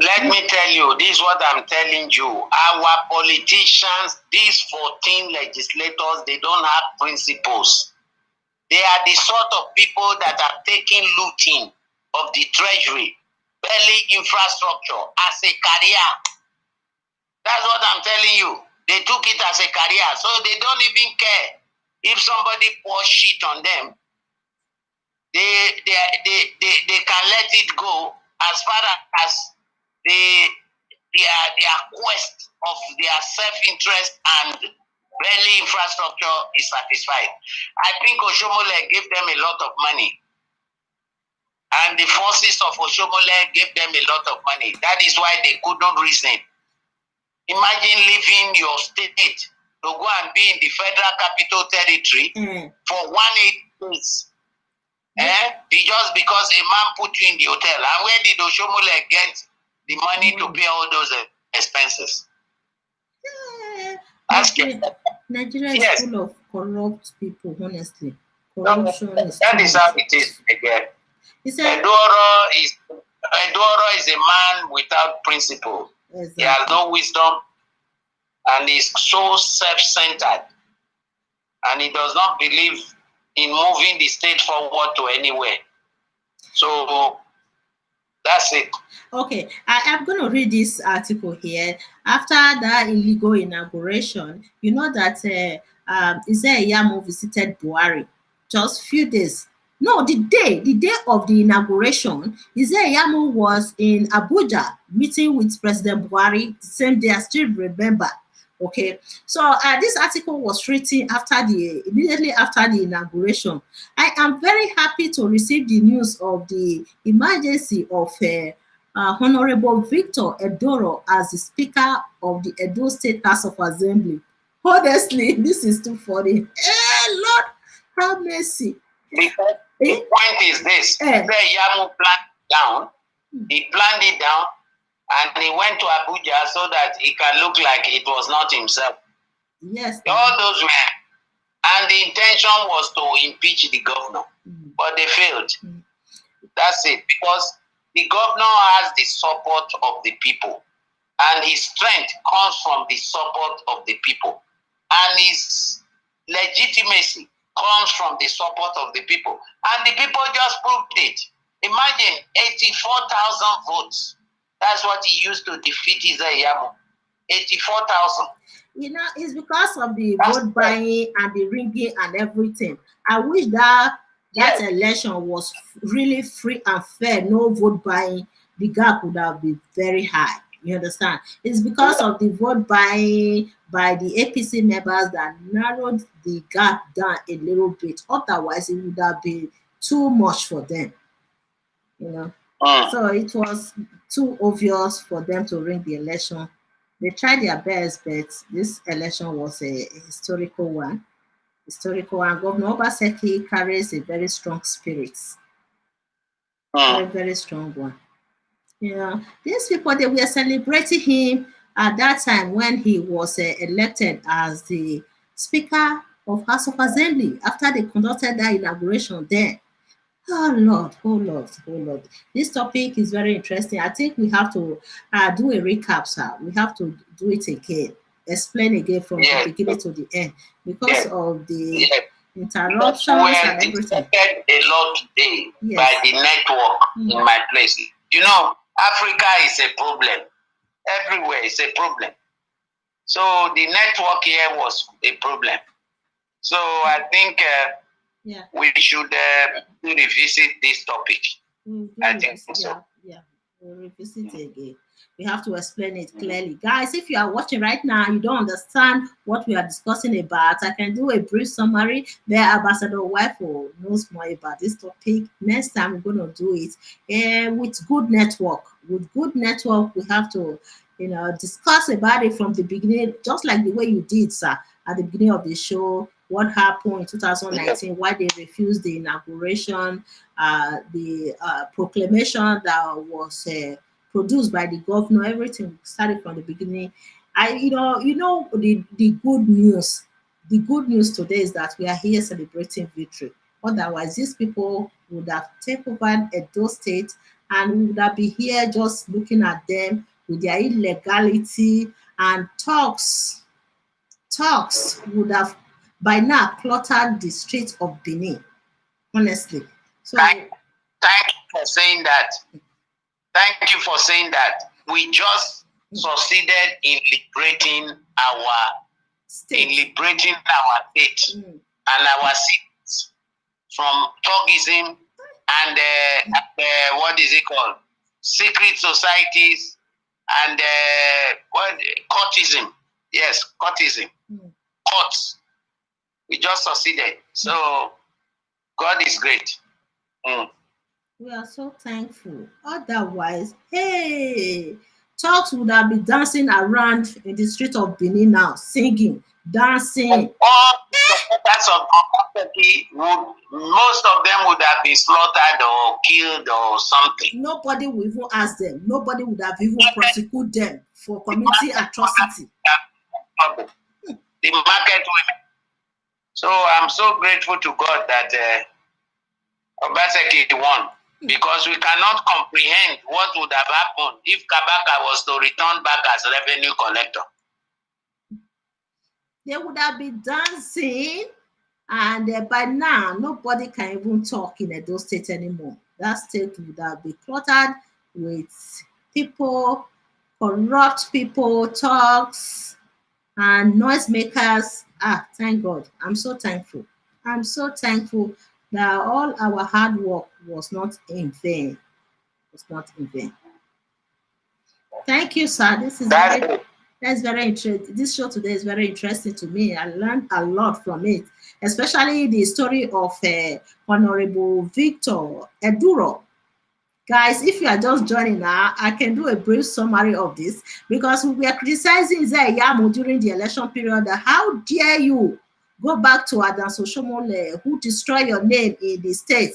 Let me tell you, this is what I'm telling you. Our politicians, these 14 legislators, they don't have principles. They are the sort of people that are taking looting of the treasury, belly infrastructure as a career. That's what I'm telling you. They took it as a career, so they don't even care if somebody pours shit on them. They can let it go as far as their quest of their self-interest and belly infrastructure is satisfied. I think Oshomole gave them a lot of money. And the forces of Oshomole gave them a lot of money. That is why they couldn't reason. Imagine leaving your state to go and be in the Federal Capital Territory for 1 days. Just because a man put you in the hotel. And where did Oshomole get the money to pay all those expenses? Nigeria is full of corrupt people, honestly. Corruption that is how it is again. Edoro is a man without principle. Exactly. He has no wisdom and is so self-centered. And he does not believe in moving the state forward to anywhere. So that's it. Okay, I'm going to read this article here. After that illegal inauguration, you know that Isaiah visited Buhari just few days. No, the day of the inauguration, Isaiah was in Abuja meeting with President Buhari the same day. I still remember. Okay, so this article was written immediately after the inauguration. I am very happy to receive the news of the emergency of Honorable Victor Edoro as the Speaker of the Edo State House of Assembly. Honestly, this is too funny. Lord, have mercy. The point is this: Yamu planned down. He planned it down. And he went to Abuja so that he can look like it was not himself. Yes. All those were. And the intention was to impeach the governor. But they failed. That's it. Because the governor has the support of the people. And his strength comes from the support of the people. And his legitimacy comes from the support of the people. And the people just proved it. Imagine 84,000 votes. That's what he used to defeat Isaiah. 84,000. You know, it's because of the vote buying and the ringing and everything. I wish that election was really free and fair. No vote buying. The gap would have been very high. You understand? It's because of the vote buying by the APC members that narrowed the gap down a little bit. Otherwise, it would have been too much for them. You know. So it was too obvious for them to ring the election. They tried their best, but this election was a historical one. Governor Obaseki carries a very strong spirit. Very, very strong one. You know, these people, they were celebrating him at that time when he was elected as the Speaker of House of Assembly after they conducted that inauguration there. Oh Lord. This topic is very interesting. I think we have to do a recap, sir. We have to do it again, explain again from the beginning to the end because of the interruptions and everything. A lot today by the network in my place. You know, Africa is a problem. Everywhere is a problem. So the network here was a problem. So I think we should revisit this topic. I think so. We'll revisit it again. We have to explain it clearly. Guys, if you are watching right now, you don't understand what we are discussing about, I can do a brief summary. There, Ambassador Wifo knows more about this topic. Next time, we're going to do it with good network. With good network, we have to, discuss about it from the beginning, just like the way you did, sir, at the beginning of the show. What happened in 2019, why they refused the inauguration, the proclamation that was produced by the governor, everything started from the beginning. The good news. The good news today is that we are here celebrating victory. Otherwise, these people would have taken over Edo State and we would have been here just looking at them with their illegality, and talks would have by now cluttered the streets of Benin, honestly. So thank you for saying that. Thank you for saying that. We just succeeded in liberating our state, and our cities from Togism and what is it called? Secret societies and courtism. Yes, courtism. Courts. We just succeeded. So God is great. We are so thankful. Otherwise, hey, talks would have been dancing around in the street of Benin now, singing, And dancing. all the supporters of Obaseki would, most of them would have been slaughtered or killed or something. Nobody will even ask them. Nobody would have even prosecuted them for committing atrocity. The market women. So I'm so grateful to God that Obaseki won, because we cannot comprehend what would have happened if Kabaka was to return back as revenue collector. They would have been dancing, and by now nobody can even talk in Edo State anymore. That state would have been cluttered with people, corrupt people, thugs, and noisemakers. Thank God. I'm so thankful. I'm so thankful that all our hard work was not in vain. Was not in vain. Thank you, sir. That's very interesting. This show today is very interesting to me. I learned a lot from it, especially the story of Honorable Victor Eduro. Guys, if you are just joining now, I can do a brief summary of this, because we were criticizing Yamu during the election period. How dare you go back to Adanso Shomole, who destroyed your name in the state?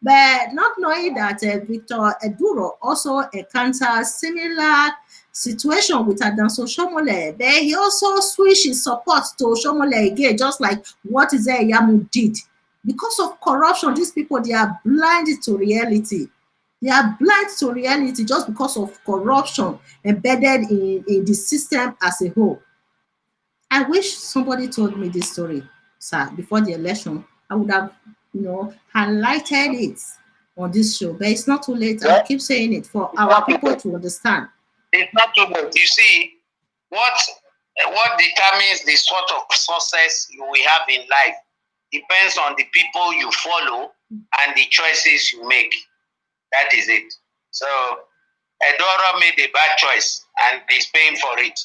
But not knowing that Victor Eduro also encountered similar situation with Adanso Shomole, but he also switched his support to Shomole again, just like what Yamu did. Because of corruption, these people, they are blind to reality. They are blind to reality just because of corruption embedded in the system as a whole. I wish somebody told me this story, sir, before the election. I would have, highlighted it on this show. But it's not too late. I'll keep saying it for our people to understand. It's not too late. You see, what determines the sort of success you will have in life depends on the people you follow and the choices you make. That is it. So Edoro made a bad choice and he's paying for it.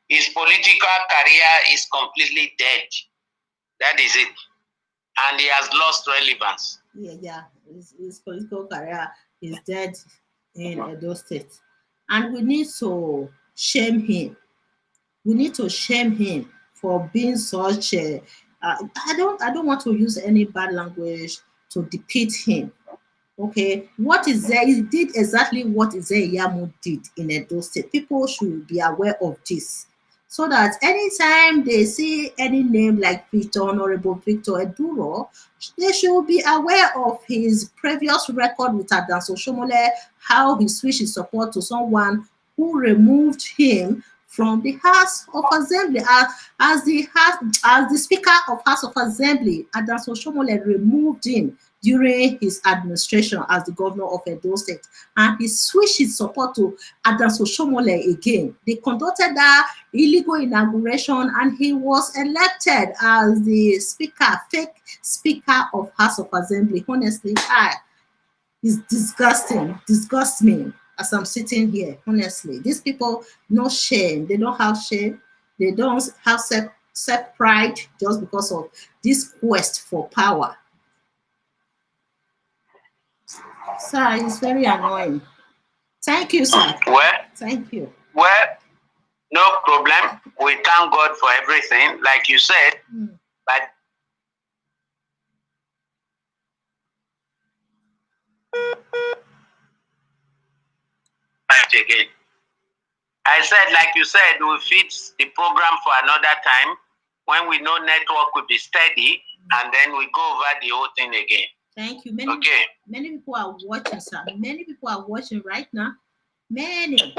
His political career is completely dead. That is it. And he has lost relevance. Yeah. His political career is dead in Edo State. And we need to shame him. We need to shame him for being such a I don't want to use any bad language to depict him. Okay, what is there? He did exactly what Yamu did in Edo State. People should be aware of this, so that anytime they see any name like Honorable Victor Eduro, they should be aware of his previous record with Adanso Shomole, how he switched his support to someone who removed him from the House of Assembly as the Speaker of House of Assembly. Adanso Shomole removed him during his administration as the governor of Edo State, and he switched his support to Adanso Shomole again. They conducted that illegal inauguration, and he was elected as the fake Speaker of House of Assembly. Honestly, it's disgusts me as I'm sitting here. Honestly, these people, no shame. They don't have shame. They don't have self-pride just because of this quest for power. Sir, it's very annoying. Thank you, sir. Well, thank you. Well, no problem. We thank God for everything, like you said. But again, I said, like you said, we'll fix the program for another time when we know network will be steady, and then we go over the whole thing again. Thank you. Many people are watching, sir. Many people are watching right now. Many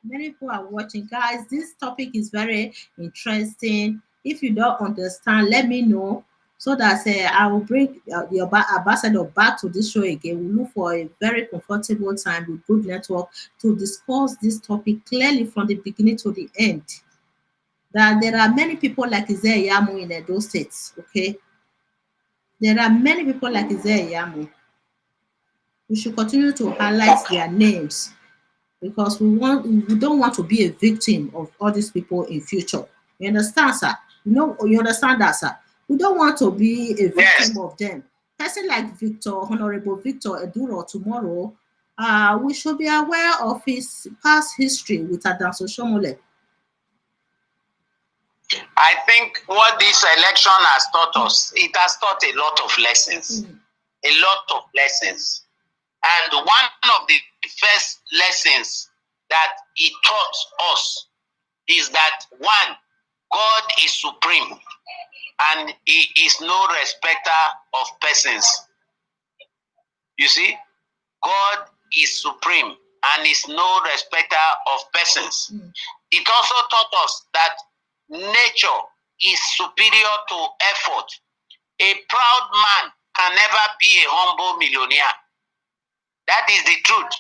people are watching. Guys, this topic is very interesting. If you don't understand, let me know, so that I will bring the ambassador back to this show again. We'll look for a very comfortable time with good network to discuss this topic clearly from the beginning to the end. That there are many people like Yamu in Edo States, okay? There are many people like Yamu. We should continue to highlight their names, because we don't want to be a victim of all these people in future. You understand, sir? You understand that, sir? We don't want to be a victim of them. person like Honorable Victor Eduro tomorrow, we should be aware of his past history with Adams Oshomole. I think what this election has taught us, it has taught a lot of lessons. A lot of lessons. And one of the first lessons that it taught us is that, one, God is supreme and he is no respecter of persons. You see, God is supreme and is no respecter of persons. It also taught us that nature is superior to effort. A proud man can never be a humble millionaire. That is the truth.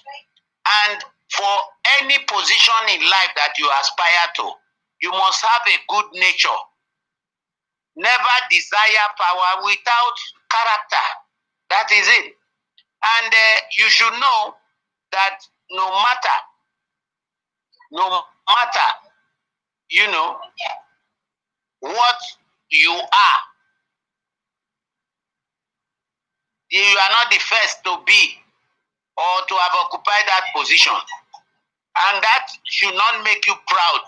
And for any position in life that you aspire to, you must have a good nature. Never desire power without character. That is it. And you should know that no matter, you know, what you are, you are not the first to be or to have occupied that position. And that should not make you proud,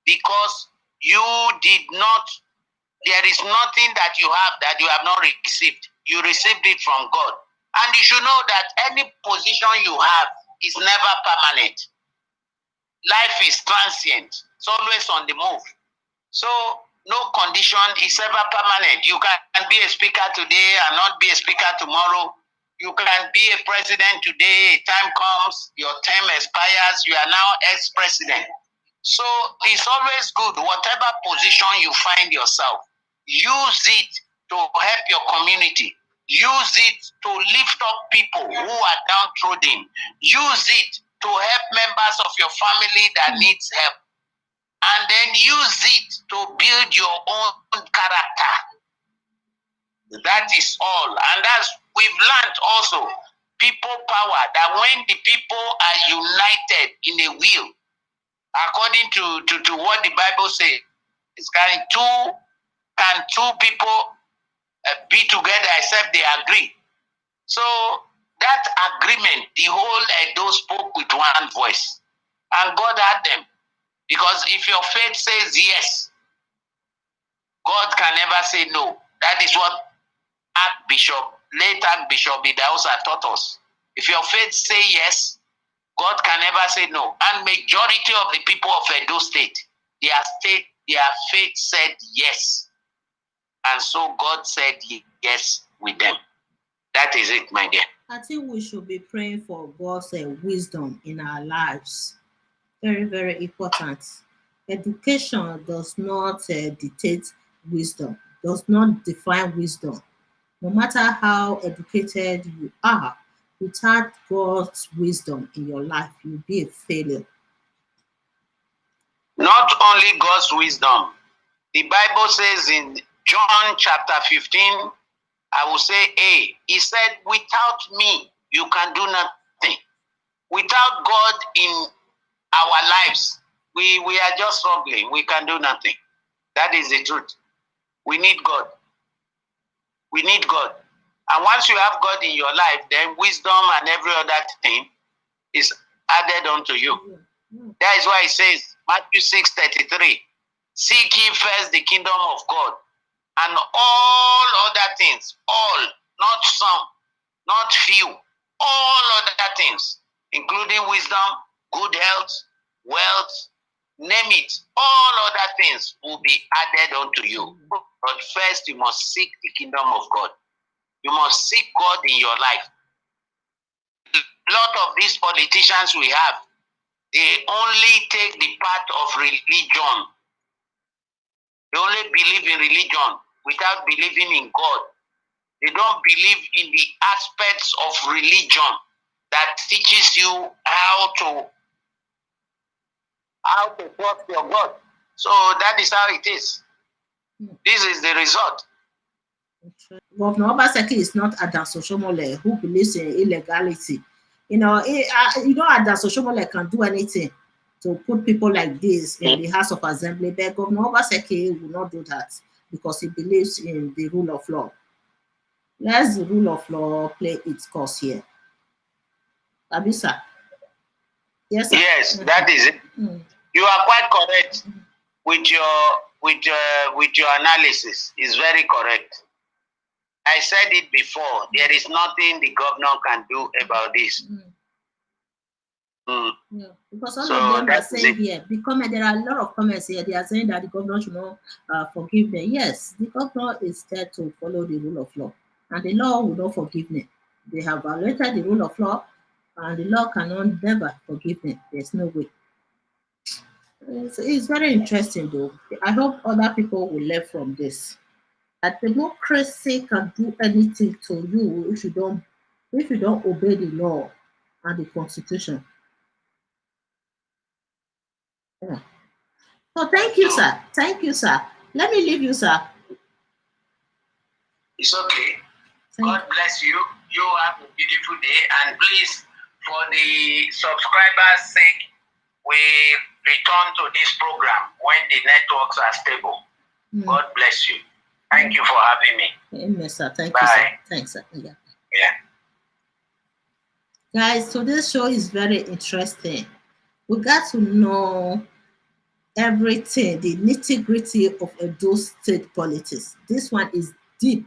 because you did not, there is nothing that you have not received. You received it from God. And you should know that any position you have is never permanent. Life is transient. It's always on the move. So no condition is ever permanent. You can be a speaker today and not be a speaker tomorrow. You can be a president today, time comes, your term expires, you are now ex-president. So it's always good, whatever position you find yourself, use it to help your community. Use it to lift up people who are downtrodden. Use it to help members of your family that needs help. And then use it to build your own character. That is all. And that's, we've learned also, people power, that when the people are united in a will, according to what the Bible says, can two people be together except they agree? So that agreement, the whole Edo spoke with one voice, and God had them. Because if your faith says yes, God can never say no. That is what late Archbishop Idahosa taught us. If your faith say yes, God can never say no. And majority of the people of Edo State, their faith said yes. And so God said yes with them. That is it, my dear. I think we should be praying for God's wisdom in our lives. Very, very important. Education does not dictate wisdom, does not define wisdom. No matter how educated you are, without God's wisdom in your life, you'll be a failure. Not only God's wisdom. The Bible says in John chapter 15, I will say A. He said, without me, you can do nothing. Without God in our lives, we are just struggling. We can do nothing. That is the truth. We need God. We need God. And once you have God in your life, then wisdom and every other thing is added unto you. That is why it says, Matthew 6:33, seek ye first the kingdom of God, and all other things, all, not some, not few, all other things, including wisdom, good health, wealth, name it, all other things will be added unto you. But first, you must seek the kingdom of God. You must seek God in your life. A lot of these politicians we have, they only take the part of religion. They only believe in religion without believing in God. They don't believe in the aspects of religion that teaches you how to trust your God. So that is how it is. This is the result. Governor Obaseki is not Adams Oshomole who believes in illegality. Adams Oshomole can do anything to put people like this in the House of Assembly, but Governor Obaseki will not do that because he believes in the rule of law. Let the rule of law play its course here. Abisa. Yes, sir. Yes, that is it. You are quite correct with your analysis. It's very correct. I said it before. There is nothing the governor can do about this. Yeah, because all of them are saying here, there are a lot of comments here. They are saying that the governor should not forgive them. Yes, the governor is there to follow the rule of law, and the law will not forgive them. They have violated the rule of law, and the law cannot never forgive them. There's no way. It's very interesting, though. I hope other people will learn from this. That democracy can do anything to you if you don't obey the law and the constitution. Yeah. So thank you, sir. Thank you, sir. Let me leave you, sir. It's okay. God bless you. You have a beautiful day. And please, for the subscribers' sake, we return to this program when the networks are stable. God bless you. Thank you for having me. Amen, sir. Thank you, sir. Thanks, sir. Yeah. Guys, today's show is very interesting. We got to know everything, the nitty-gritty of Edo state politics. This one is deep.